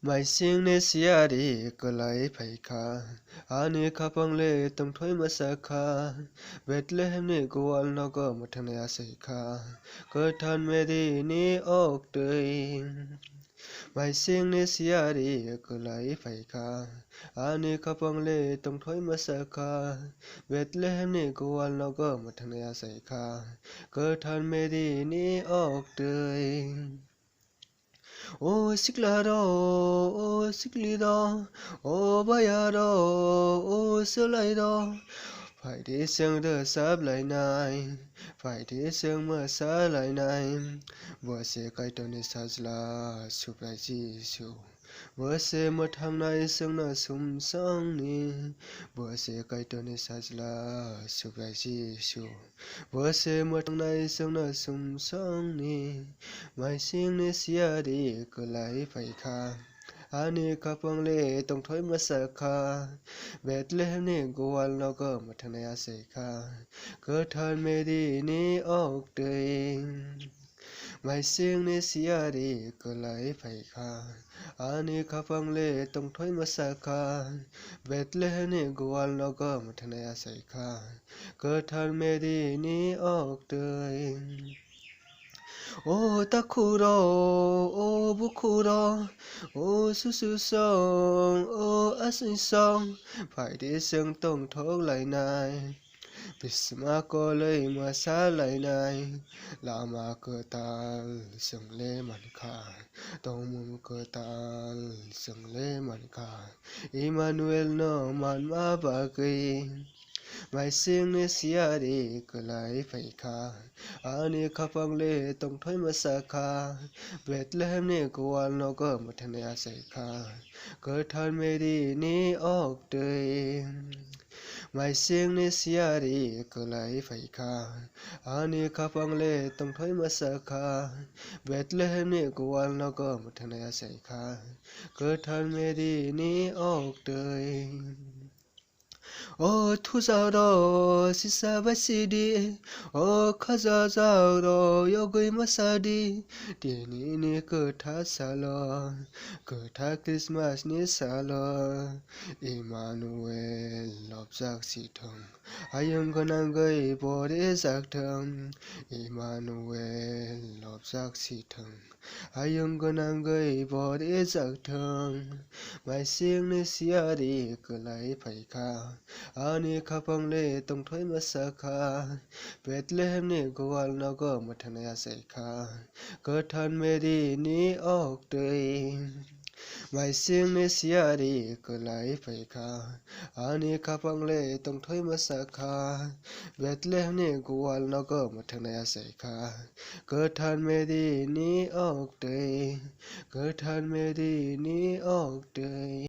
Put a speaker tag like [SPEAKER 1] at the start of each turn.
[SPEAKER 1] Maisingni siari kelai phaika ani khapangle tongthoi masakha Bethlehemni goal nogo mathangya saikha Kothan meri ni oktoi Maisingni siari kelai phaika ani khapangle tongthoi masakha Bethlehemni goal nogo mathangya saikha Kothan meri ni oktoi O siklaro, o sikliro, o bayaro, o selairo Phải thế sương đưa sắp lại này Phải thế sương mưa xa lại này Vừa sẽ cây tròn đi xa là sụp lại Giêsu Vừa sẽ một tháng này sương nở sum song ni Vừa sẽ cây tròn đi xa là sụp lại Giêsu Vừa sẽ một tháng này sương nở sum song ni Mai sinh ni xia đi cứ lại phải kha Ani kapangle tong thoi masakha Bethlehem ni goal no go mathanaya sekha Kothan meri ni oktoi Mai sing ni siari kelai phải kha Ani kapangle tong thoi masakha Bethlehem ni goal no go mathanaya sekha Kothan meri ni oktoi O takuro, o bukuro, o su song, o asin song Phải đi sương tông thốt lại này Bisma có lấy mà xa lại này Là mà cơ tal sừng lê mặn khả Tông mùm cơ tal sừng lê mặn khả Emmanuel no man ma ba kỳ Mai sinh ni siari kelai phải kha Ani khapangle tong thoi masakha Bethlehem ni goal no go mathanaya saikha Kothan meri ni oktoi Mai sinh ni siari kelai phải kha Ani khapangle tong thoi masakha Bethlehem ni goal no go mathanaya saikha Kothan meri ni oktoi O thu sao đó sisa basi đi O khaza sao đó yogui masadi Tini ni cơ tha salo Cơ tha Christmas ni salo Emmanuel lop giác si thầm Ayung konang gây bồ đế giác thầm Emmanuel lop giác si thầm Ayung konang gây bồ đế giác thầm Mai sinh ni siari kelai phải kha Ani khapangle tong thoi masakha Bethlehem ni goal no go mathanaya saikha Kothan meri ni oktoi Mai sinh ni siari kelai phải kha Ani khapangle tong thoi masakha Bethlehem ni goal no go mathanaya saikha Kothan meri ni oktoi Kothan meri ni oktoi